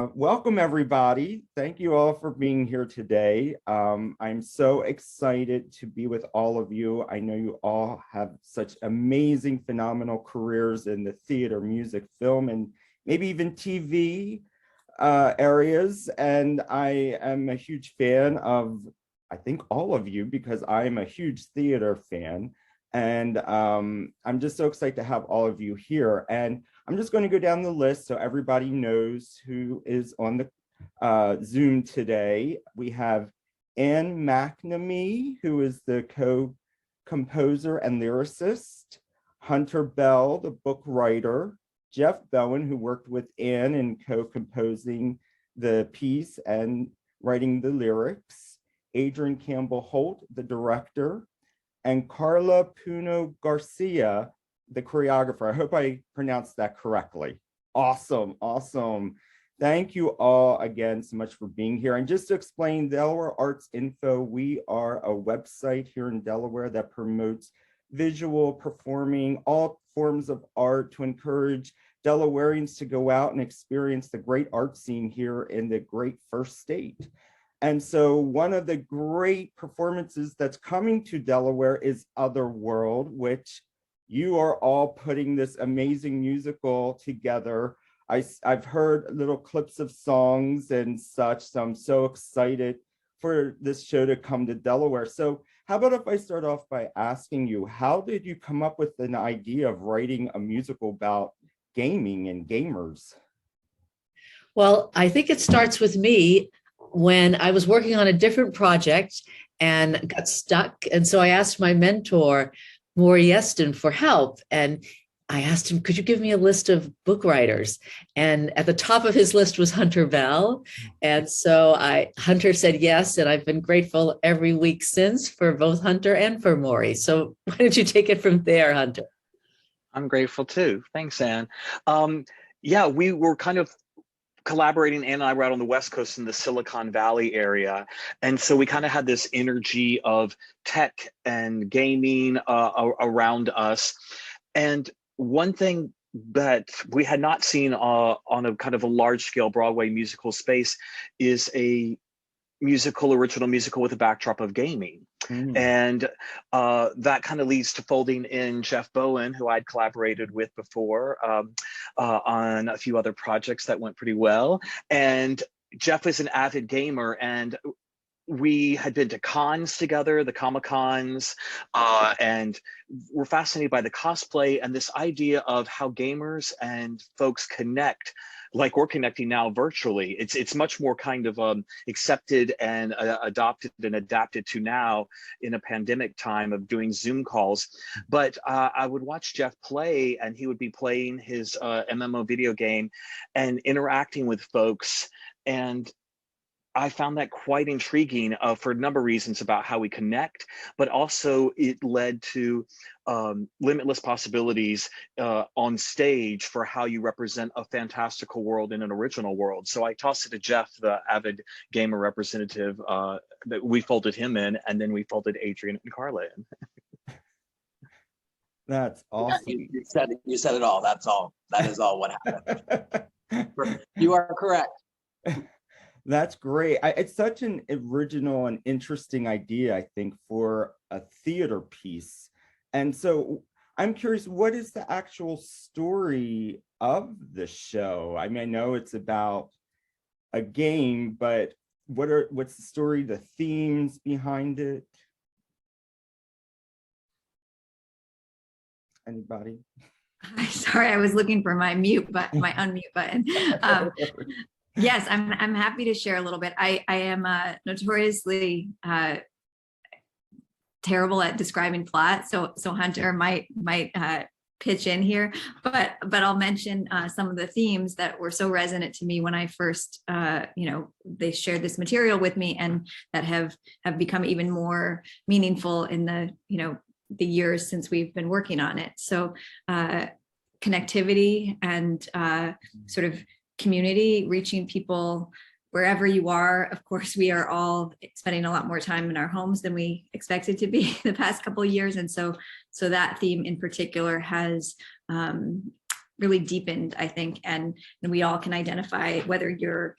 Welcome, everybody. Thank you all for being here today. I'm so excited to be with all of you. I know you all have such amazing, phenomenal careers in the theater, music, film, and maybe even TV areas. And I am a huge fan of, I think, all of you because I'm a huge theater fan. And I'm just so excited to have all of you here. And I'm just going to go down the list so everybody knows who is on the Zoom today. We have Anne McNamee, who is the co-composer and lyricist, Hunter Bell, the book writer, Jeff Bowen, who worked with Anne in co-composing the piece and writing the lyrics, Adrian Campbell Holt, the director, and Carla Puno Garcia, the choreographer. I hope I pronounced that correctly. Awesome, awesome. Thank you all again so much for being here. And just to explain Delaware Arts Info, we are a website here in Delaware that promotes visual, performing, all forms of art to encourage Delawareans to go out and experience the great art scene here in the great first state. And so one of the great performances that's coming to Delaware is Otherworld, which you are all putting this amazing musical together. I've heard little clips of songs and such, so I'm so excited for this show to come to Delaware. So how about if I start off by asking you, how did you come up with an idea of writing a musical about gaming and gamers? Well, I think it starts with me when I was working on a different project and got stuck. And so I asked my mentor, Maury Yeston, for help. And I asked him, could you give me a list of book writers? And at the top of his list was Hunter Bell. And so Hunter said yes. And I've been grateful every week since for both Hunter and for Maury. So why don't you take it from there, Hunter? I'm grateful too. Thanks, Anne. Yeah, we were kind of collaborating. Anne and I were out on the West Coast in the Silicon Valley area. And so we kind of had this energy of tech and gaming around us. And one thing that we had not seen on a kind of a large scale Broadway musical space is a original musical with a backdrop of gaming. And that kind of leads to folding in Jeff Bowen, who I'd collaborated with before on a few other projects that went pretty well. And Jeff is an avid gamer, and we had been to cons together, the Comic-Cons, and we're fascinated by the cosplay and this idea of how gamers and folks connect, like we're connecting now virtually. It's much more kind of accepted and adopted and adapted to now in a pandemic time of doing Zoom calls. But I would watch Jeff play, and he would be playing his MMO video game and interacting with folks. And I found that quite intriguing for a number of reasons about how we connect, but also it led to limitless possibilities on stage for how you represent a fantastical world in an original world. So I tossed it to Jeff, the avid gamer representative, that we folded him in, and then we folded Adrian and Carla in. That's awesome. You said it all. That's all. That is all what happened. You are correct. That's great. It's such an original and interesting idea, I think, for a theater piece. And so I'm curious, what is the actual story of the show? I mean, I know it's about a game, but what's the story, the themes behind it? Anybody? Sorry, I was looking for my unmute button. Yes, I'm happy to share a little bit. I am notoriously terrible at describing plot, so Hunter might pitch in here, but I'll mention some of the themes that were so resonant to me when I first, they shared this material with me, and that have become even more meaningful in the years since we've been working on it. So connectivity and sort of community, reaching people wherever you are. Of course, we are all spending a lot more time in our homes than we expected to be the past couple of years. And so that theme in particular has really deepened, I think, and we all can identify whether you're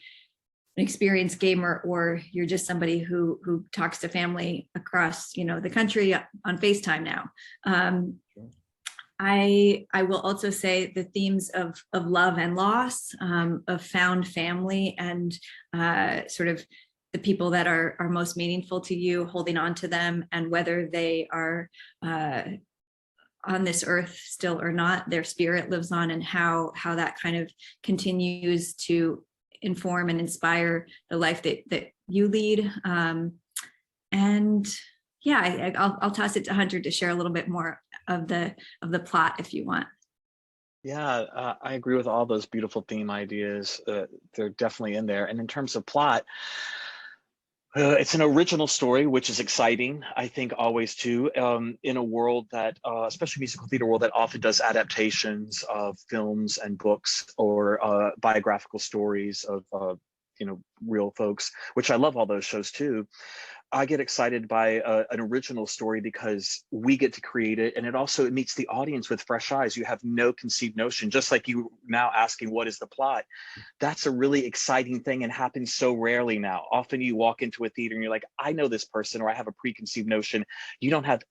an experienced gamer or you're just somebody who talks to family across, the country on FaceTime now. Sure. I will also say the themes of love and loss, of found family, and sort of the people that are most meaningful to you, holding on to them, and whether they are on this earth still or not, their spirit lives on, and how that kind of continues to inform and inspire the life that you lead. And yeah, I'll toss it to Hunter to share a little bit more of the plot if you want. Yeah, I agree with all those beautiful theme ideas. They're definitely in there. And in terms of plot, it's an original story, which is exciting, I think, always too, in a world that, especially musical theater world, that often does adaptations of films and books, or biographical stories of real folks, which I love all those shows too. I get excited by an original story because we get to create it, and it meets the audience with fresh eyes. You have no conceived notion, just like you now asking what is the plot. That's a really exciting thing and happens so rarely now. Often you walk into a theater and you're like, I know this person, or I have a preconceived notion. You have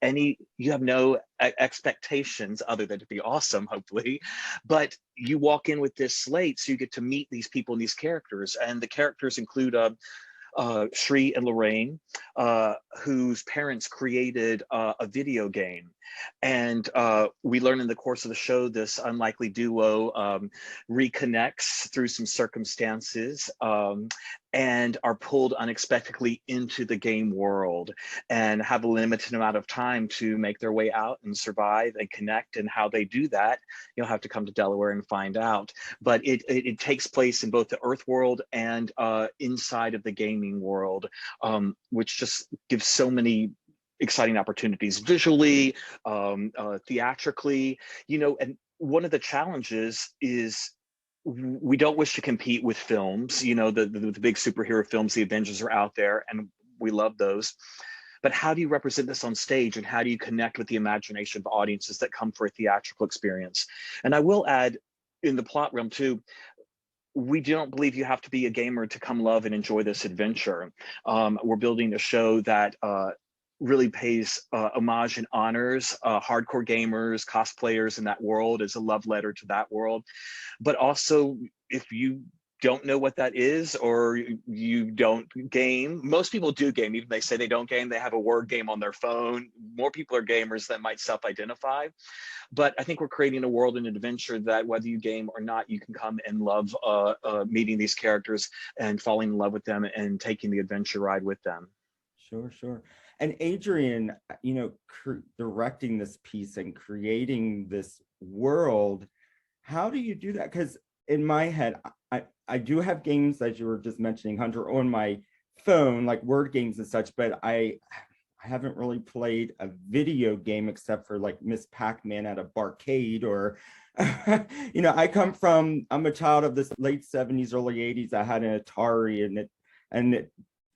no expectations other than to be awesome, hopefully. But you walk in with this slate, so you get to meet these people and these characters. And the characters include Shri and Lorraine, whose parents created a video game. And we learn in the course of the show, this unlikely duo reconnects through some circumstances, and are pulled unexpectedly into the game world, and have a limited amount of time to make their way out and survive and connect. And how they do that, you'll have to come to Delaware and find out. But it takes place in both the Earth world and inside of the gaming world, which just gives so many exciting opportunities visually, theatrically, and one of the challenges is we don't wish to compete with films, the big superhero films. The Avengers are out there and we love those. But how do you represent this on stage, and how do you connect with the imagination of audiences that come for a theatrical experience? And I will add, in the plot realm too, we don't believe you have to be a gamer to come love and enjoy this adventure. We're building a show that really pays homage and honors hardcore gamers, cosplayers in that world, as a love letter to that world. But also, if you don't know what that is, or you don't game, most people do game. Even they say they don't game, they have a word game on their phone. More people are gamers than might self-identify. But I think we're creating a world and adventure that, whether you game or not, you can come and love meeting these characters and falling in love with them and taking the adventure ride with them. Sure. And Adrian, directing this piece and creating this world, how do you do that? Because in my head, I do have games, as you were just mentioning, Hunter, on my phone, like word games and such, but I haven't really played a video game except for like Miss Pac-Man at a barcade, or I'm a child of the late 70s, early 80s. I had an Atari and it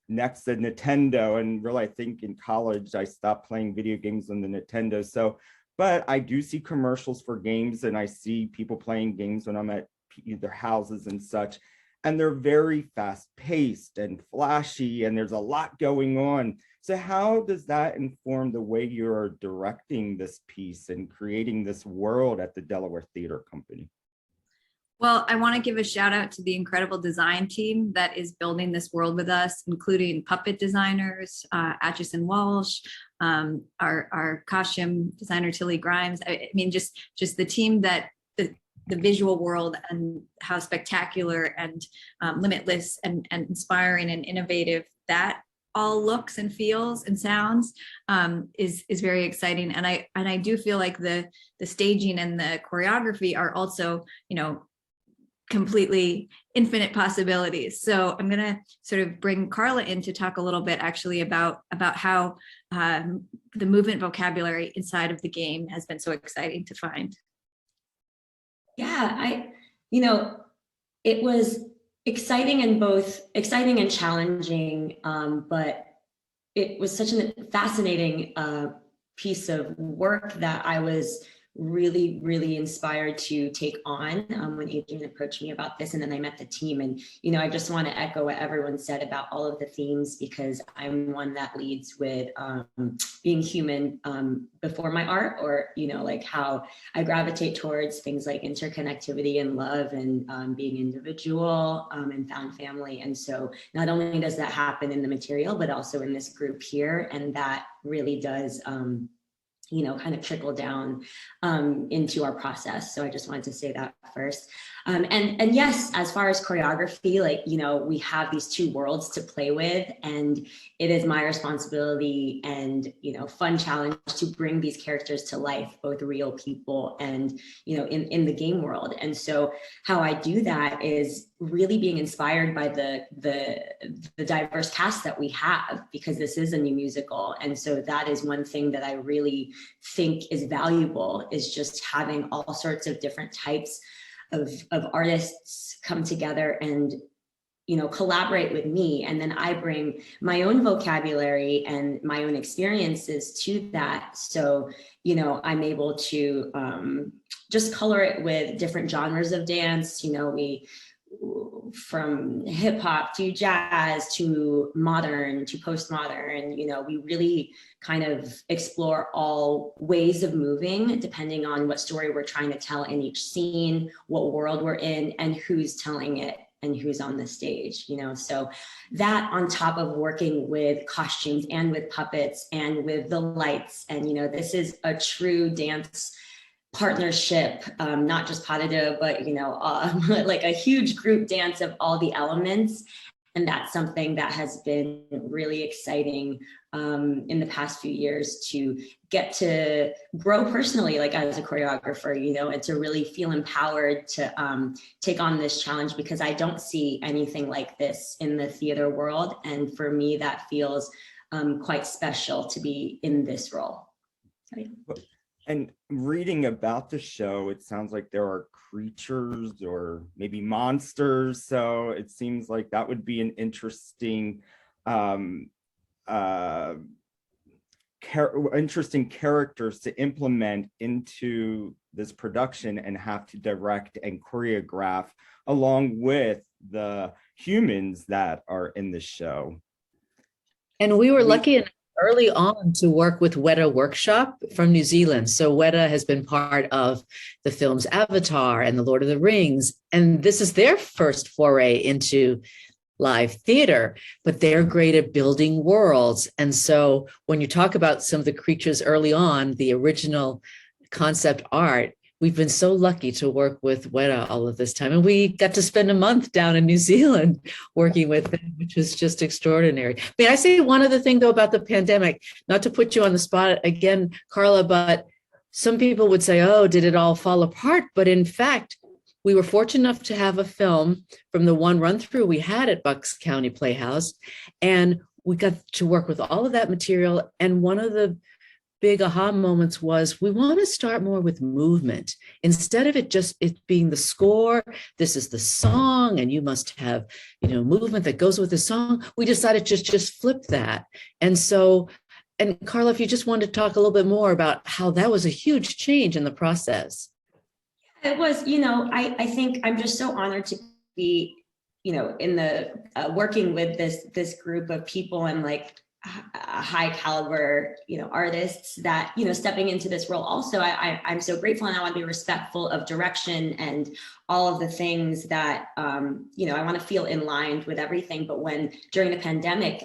next to Nintendo, and really I think in college I stopped playing video games on the Nintendo. So, but I do see commercials for games, and I see people playing games when I'm at their houses and such, and they're very fast paced and flashy, and there's a lot going on. So how does that inform the way you're directing this piece and creating this world at the Delaware Theater Company? Well, I want to give a shout out to the incredible design team that is building this world with us, including puppet designers, Atchison Walsh, our costume designer, Tilly Grimes. I mean, just the team that the visual world, and how spectacular and limitless and inspiring and innovative that all looks and feels and sounds is very exciting. And I do feel like the staging and the choreography are also, completely infinite possibilities. So I'm gonna sort of bring Carla in to talk a little bit actually about how the movement vocabulary inside of the game has been so exciting to find. Yeah, it was exciting and challenging, but it was such a fascinating piece of work that I was really, really inspired to take on when Adrian approached me about this. And then I met the team. And, you know, I just want to echo what everyone said about all of the themes, because I'm one that leads with being human before my art, or, you know, like how I gravitate towards things like interconnectivity and love and being individual and found family. And so not only does that happen in the material, but also in this group here. And that really does, you know, kind of trickle down into our process. So I just wanted to say that first. And yes, as far as choreography, like, you know, we have these two worlds to play with, and it is my responsibility and, you know, fun challenge to bring these characters to life, both real people and, you know, in the game world. And so how I do that is really being inspired by the diverse cast that we have, because this is a new musical. And so that is one thing that I really think is valuable, is just having all sorts of different types of artists come together and, you know, collaborate with me. And then I bring my own vocabulary and my own experiences to that. So, you know, I'm able to just color it with different genres of dance. You know, we, from hip hop to jazz to modern to postmodern, you know, we really kind of explore all ways of moving depending on what story we're trying to tell in each scene, what world we're in, and who's telling it and who's on the stage, you know. So that, on top of working with costumes and with puppets and with the lights, and, you know, this is a true dance partnership, not just pas de deux, but, you know, like a huge group dance of all the elements. And that's something that has been really exciting in the past few years, to get to grow personally, like as a choreographer, you know, and to really feel empowered to take on this challenge, because I don't see anything like this in the theater world. And for me, that feels quite special to be in this role. Sorry. And reading about the show, it sounds like there are creatures or maybe monsters. So it seems like that would be an interesting, interesting characters to implement into this production and have to direct and choreograph along with the humans that are in the show. And we were lucky enough early on to work with Weta Workshop from New Zealand. So Weta has been part of the films Avatar and The Lord of the Rings. And this is their first foray into live theater, but they're great at building worlds. And so when you talk about some of the creatures early on, the original concept art, we've been so lucky to work with Weta all of this time. And we got to spend a month down in New Zealand working with them, which was just extraordinary. May I say one other thing, though, about the pandemic, not to put you on the spot again, Carla, but some people would say, oh, did it all fall apart? But in fact, we were fortunate enough to have a film from the one run through we had at Bucks County Playhouse. And we got to work with all of that material. And one of the big aha moments was, we want to start more with movement instead of it being the score. This is the song, and you must have, you know, movement that goes with the song. We decided to just flip that. And so, and Carla, if you just wanted to talk a little bit more about how that was a huge change in the process. It was, you know, I think I'm just so honored to be, you know, in the working with this group of people, and like high caliber, you know, artists that, you know, stepping into this role. Also, I'm so grateful, and I want to be respectful of direction and all of the things that, you know, I want to feel in line with everything. But when during the pandemic,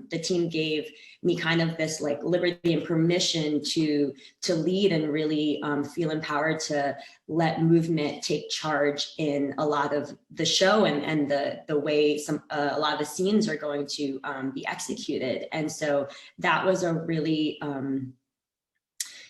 the team gave me kind of this like liberty and permission to lead and really feel empowered to let movement take charge in a lot of the show and the way a lot of the scenes are going to be executed. And so that was a really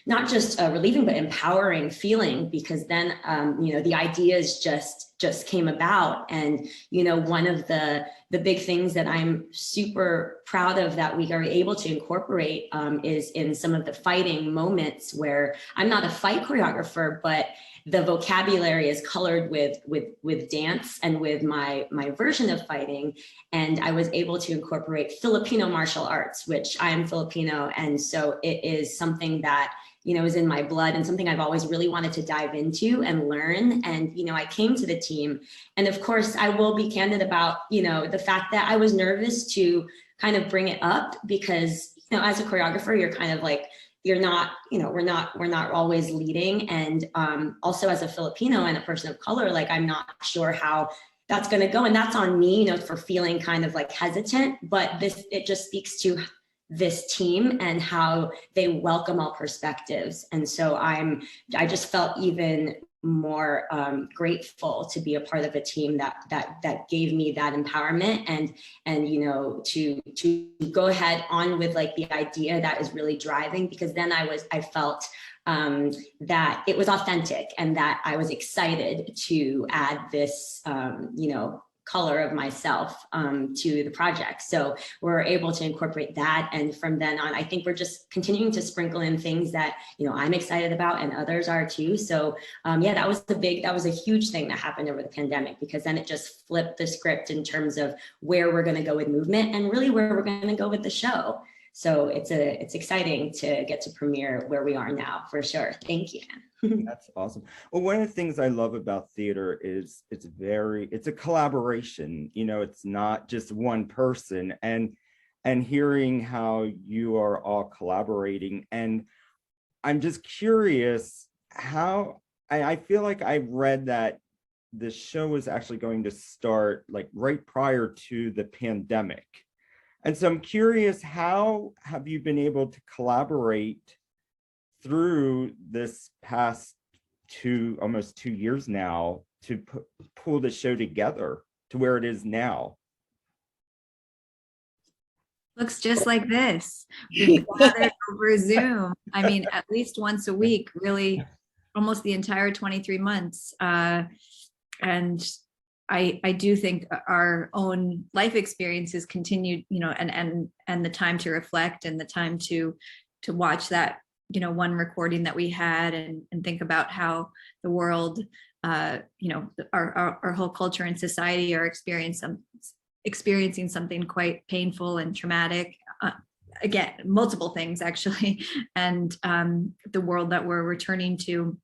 not just relieving, but empowering feeling, because then, you know, the ideas just came about. And, you know, one of the big things that I'm super proud of that we are able to incorporate is in some of the fighting moments where I'm not a fight choreographer, but the vocabulary is colored with dance and with my version of fighting. And I was able to incorporate Filipino martial arts, which I am Filipino. And so it is something that you know, is in my blood and something I've always really wanted to dive into and learn. And, you know, I came to the team. And of course, I will be candid about, you know, the fact that I was nervous to kind of bring it up because, you know, as a choreographer, you're kind of like, you're not, you know, we're not always leading. And also as a Filipino and a person of color, like, I'm not sure how that's going to go. And that's on me, you know, for feeling kind of like hesitant, but it just speaks to this team and how they welcome all perspectives. And so I just felt even more grateful to be a part of a team that gave me that empowerment and you know, to go ahead on with like the idea that is really driving, because then I felt that it was authentic and that I was excited to add this, you know, color of myself to the project. So we're able to incorporate that. And from then on, I think we're just continuing to sprinkle in things that, you know, I'm excited about and others are too. So yeah, that was a huge thing that happened over the pandemic, because then it just flipped the script in terms of where we're going to go with movement and really where we're going to go with the show. So it's exciting to get to premiere where we are now, for sure. Thank you. That's awesome. Well, one of the things I love about theater is it's a collaboration. You know, it's not just one person, and hearing how you are all collaborating. And I'm just curious how, I feel like I read that the show was actually going to start like right prior to the pandemic. And so I'm curious, how have you been able to collaborate through this past almost 2 years now to pull the show together to where it is now? Looks just like this. We've gathered over Zoom. I mean, at least once a week, really almost the entire 23 months. And I do think our own life experiences continued, you know, and the time to reflect and the time to watch that, you know, one recording that we had and think about how the world, you know, our whole culture and society are experiencing something quite painful and traumatic. Again, multiple things actually, and the world that we're returning to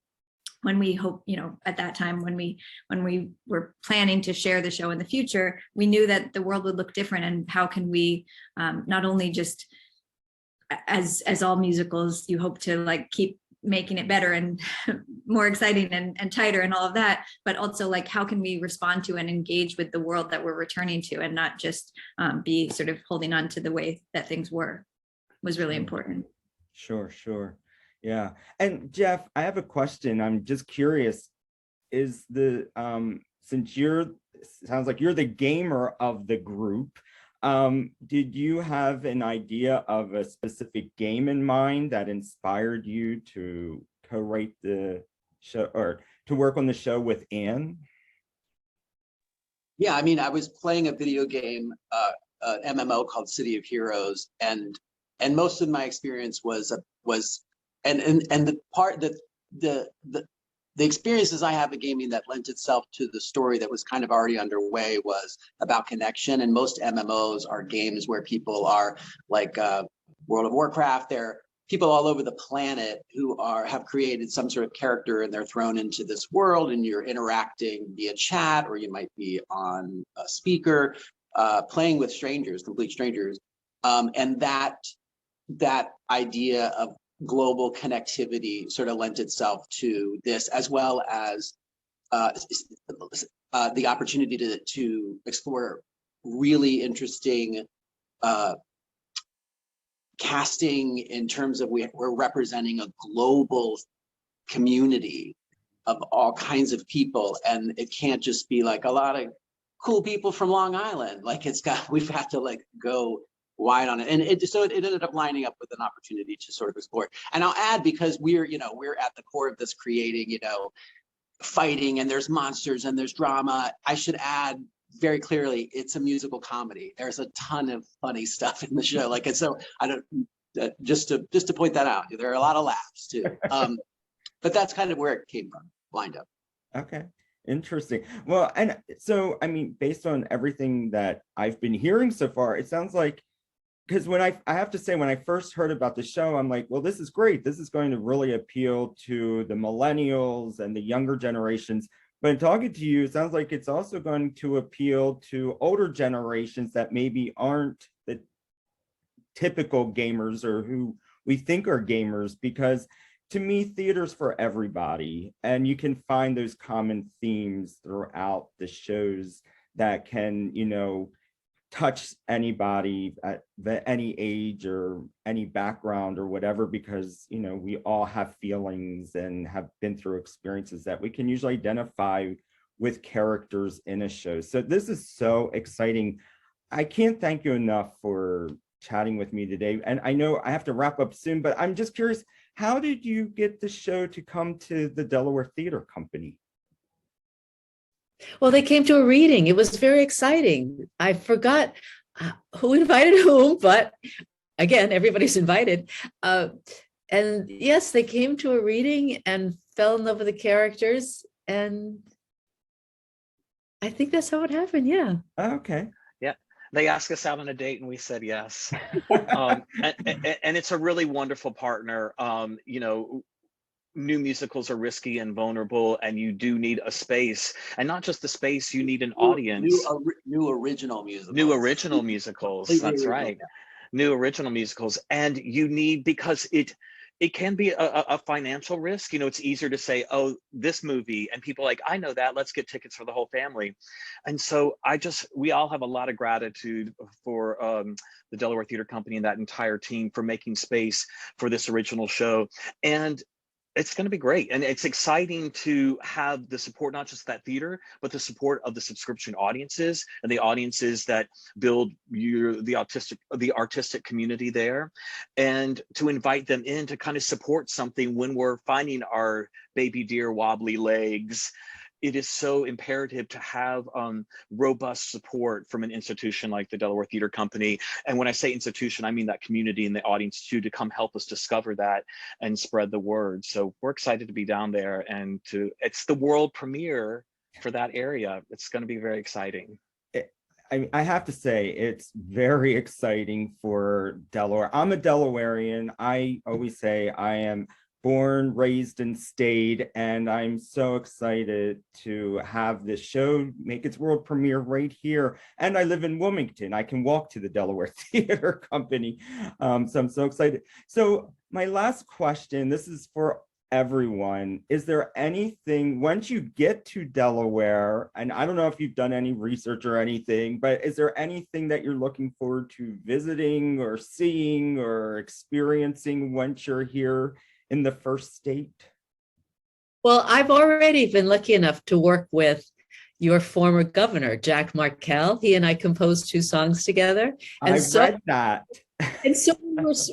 when we hope, you know, at that time when we were planning to share the show in the future, we knew that the world would look different, and how can we not only just as all musicals, you hope to like keep making it better and more exciting and tighter and all of that, but also like how can we respond to and engage with the world that we're returning to, and not just be sort of holding on to the way that things were, was really important. Sure. Yeah. And Jeff, I have a question. I'm just curious, is since sounds like you're the gamer of the group, did you have an idea of a specific game in mind that inspired you to co-write the show or to work on the show with Anne? Yeah, I mean, I was playing a video game, MMO called City of Heroes, and most of my experience was the part that the experiences I have in gaming that lent itself to the story that was kind of already underway was about connection. And most MMOs are games where people are like World of Warcraft. They're people all over the planet who have created some sort of character, and they're thrown into this world, and you're interacting via chat, or you might be on a speaker, playing with strangers, complete strangers. And that idea of global connectivity sort of lent itself to this, as well as the opportunity to explore really interesting casting in terms of we're representing a global community of all kinds of people, and it can't just be like a lot of cool people from Long Island. Like we've got to like go wide on it, and it ended up lining up with an opportunity to sort of explore it. And I'll add, because we're at the core of this, creating, you know, fighting, and there's monsters and there's drama. I should add very clearly, it's a musical comedy. There's a ton of funny stuff in the show. Like, so I don't just to point that out. There are a lot of laughs too. But that's kind of where it came from, lined up. Okay. Interesting. Well, and so, I mean, based on everything that I've been hearing so far, it sounds like because when I have to say, when I first heard about the show, I'm like, well, this is great. This is going to really appeal to the millennials and the younger generations. But in talking to you, it sounds like it's also going to appeal to older generations that maybe aren't the typical gamers or who we think are gamers, because to me, theater's for everybody. And you can find those common themes throughout the shows that can, touch anybody at any age or any background or whatever, because we all have feelings and have been through experiences that we can usually identify with characters in a show. So this is so exciting. I can't thank you enough for chatting with me today. And I know I have to wrap up soon, but I'm just curious, how did you get the show to come to the Delaware Theater Company? Well, they came to a reading. It was very exciting. I forgot who invited whom, but again, everybody's invited. And yes, they came to a reading and fell in love with the characters. And I think that's how it happened. Yeah. Okay. Yeah. They asked us out on a date and we said yes. And it's a really wonderful partner. New musicals are risky and vulnerable, and you do need a space, and not just the space, you need an audience. New original musicals. New original musicals. That's right. New original musicals. And you need, because it can be a financial risk. It's easier to say, oh, this movie, and people are like, I know that, let's get tickets for the whole family. And so we all have a lot of gratitude for the Delaware Theater Company and that entire team for making space for this original show. And it's going to be great. And it's exciting to have the support, not just that theater, but the support of the subscription audiences and the audiences that build the artistic community there, and to invite them in to kind of support something when we're finding our baby deer wobbly legs. It is so imperative to have robust support from an institution like the Delaware Theater Company. And when I say institution, I mean that community and the audience too, to come help us discover that and spread the word. So we're excited to be down there, and it's the world premiere for that area. It's going to be very exciting. I have to say, it's very exciting for Delaware. I'm a Delawarean. I always say I am born, raised, and stayed, and I'm so excited to have this show make its world premiere right here. And I live in Wilmington. I can walk to the Delaware Theater Company. So I'm so excited. So my last question, this is for everyone. Is there anything, once you get to Delaware, and I don't know if you've done any research or anything, but is there anything that you're looking forward to visiting or seeing or experiencing once you're here in the first state? Well, I've already been lucky enough to work with your former governor, Jack Markell. He and I composed 2 songs together. And I read that. And so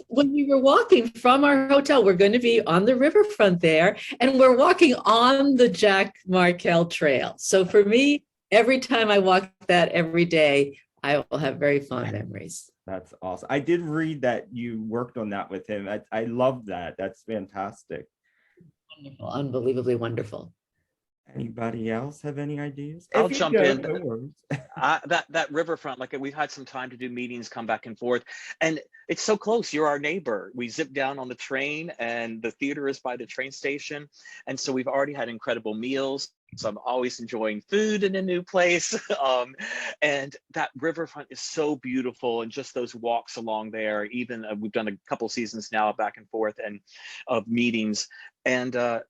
when we were walking from our hotel, we're going to be on the riverfront there, and we're walking on the Jack Markell Trail. So for me, every time I walk that every day, I will have very fond memories. That's awesome. I did read that you worked on that with him. I love that. That's fantastic. Wonderful, unbelievably wonderful. Anybody else have any ideas? I'll If you jump don't, in. no worries. That riverfront, like we've had some time to do meetings, come back and forth, and it's so close. You're our neighbor. We zip down on the train, and the theater is by the train station, and so we've already had incredible meals. So I'm always enjoying food in a new place, and that riverfront is so beautiful, and just those walks along there. Even we've done a couple seasons now back and forth and of meetings, and I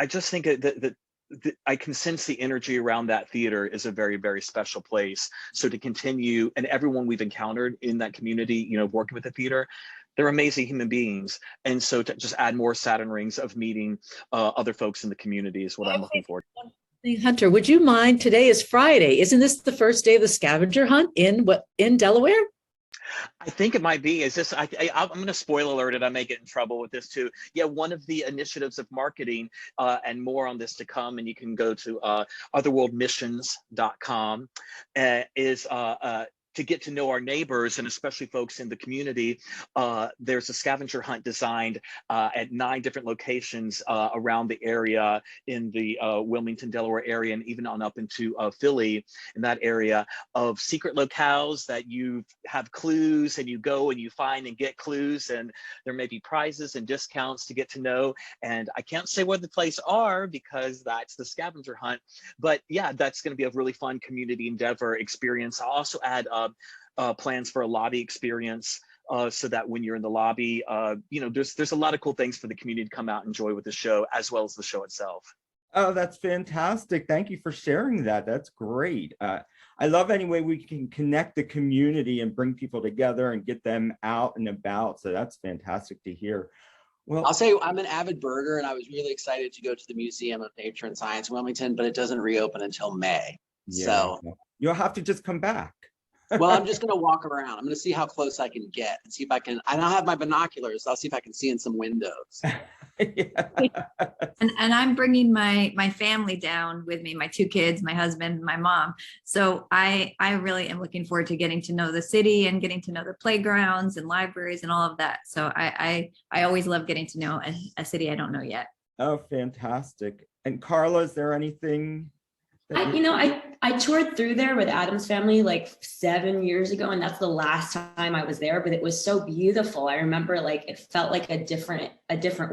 just think that I can sense the energy around that theater is a very, very special place. So to continue, and everyone we've encountered in that community, working with the theater, they're amazing human beings. And so to just add more Saturn rings of meeting other folks in the community is what I'm looking for. Hunter, would you mind? Today is Friday. Isn't this the first day of the scavenger hunt in Delaware? I think it might be. Is this? I'm going to spoil alert it. I may get in trouble with this too. Yeah, one of the initiatives of marketing, and more on this to come. And you can go to otherworldmissions.com. Is to get to know our neighbors and especially folks in the community, there's a scavenger hunt designed at 9 different locations around the area in the Wilmington, Delaware area, and even on up into Philly in that area, of secret locales that you have clues and you go and you find and get clues, and there may be prizes and discounts to get to know. And I can't say where the places are because that's the scavenger hunt, but yeah, that's going to be a really fun community endeavor experience. I'll also add plans for a lobby experience so that when you're in the lobby, you know, there's a lot of cool things for the community to come out and enjoy with the show, as well as the show itself. Oh, that's fantastic. Thank you for sharing that. That's great. I love any way we can connect the community and bring people together and get them out and about. So that's fantastic to hear. Well, I'll say I'm an avid birder, and I was really excited to go to the Museum of Nature and Science in Wilmington, but it doesn't reopen until May. yeah, So, you'll have to just come back. well, I'm just going to walk around. I'm going to see how close I can get and see if I can. And I'll have my binoculars. I'll see if I can see in some windows. Yeah. And I'm bringing my family down with me, my 2 kids, my husband, my mom. So I really am looking forward to getting to know the city and getting to know the playgrounds and libraries and all of that. So I always love getting to know a city I don't know yet. Oh, fantastic. And Carla, is there anything? that I toured through there with Adam's family like 7 years ago, and that's the last time I was there, but it was so beautiful. I remember like it felt like a different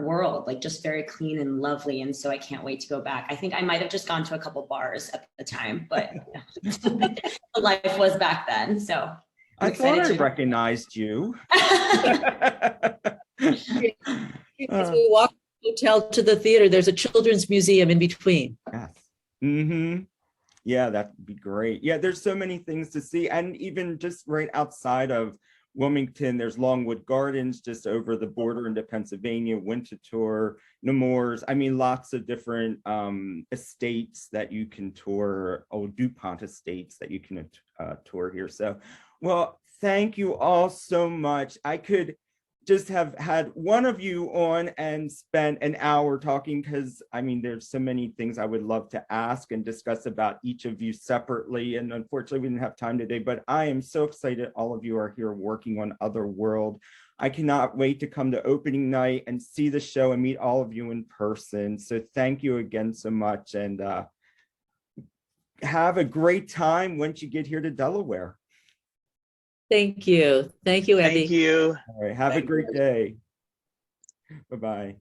world, like just very clean and lovely. And so I can't wait to go back. I think I might have just gone to a couple bars at the time, but the life was back then. So I thought I recognized you. As we walk from the hotel to the theater, there's a children's museum in between. Yes. Mm-hmm. Yeah, that'd be great. Yeah, there's so many things to see. And even just right outside of Wilmington, there's Longwood Gardens just over the border into Pennsylvania, Winterthur, Nemours. I mean, lots of different estates that you can tour, DuPont estates that you can tour here. So, well, thank you all so much. I could just have had one of you on and spent an hour talking, because I mean, there's so many things I would love to ask and discuss about each of you separately. And unfortunately, we didn't have time today, but I am so excited all of you are here working on Otherworld. I cannot wait to come to opening night and see the show and meet all of you in person. So thank you again so much, and have a great time once you get here to Delaware. Thank you. Thank you, Abby. Thank you. All right, have a great day. Bye-bye.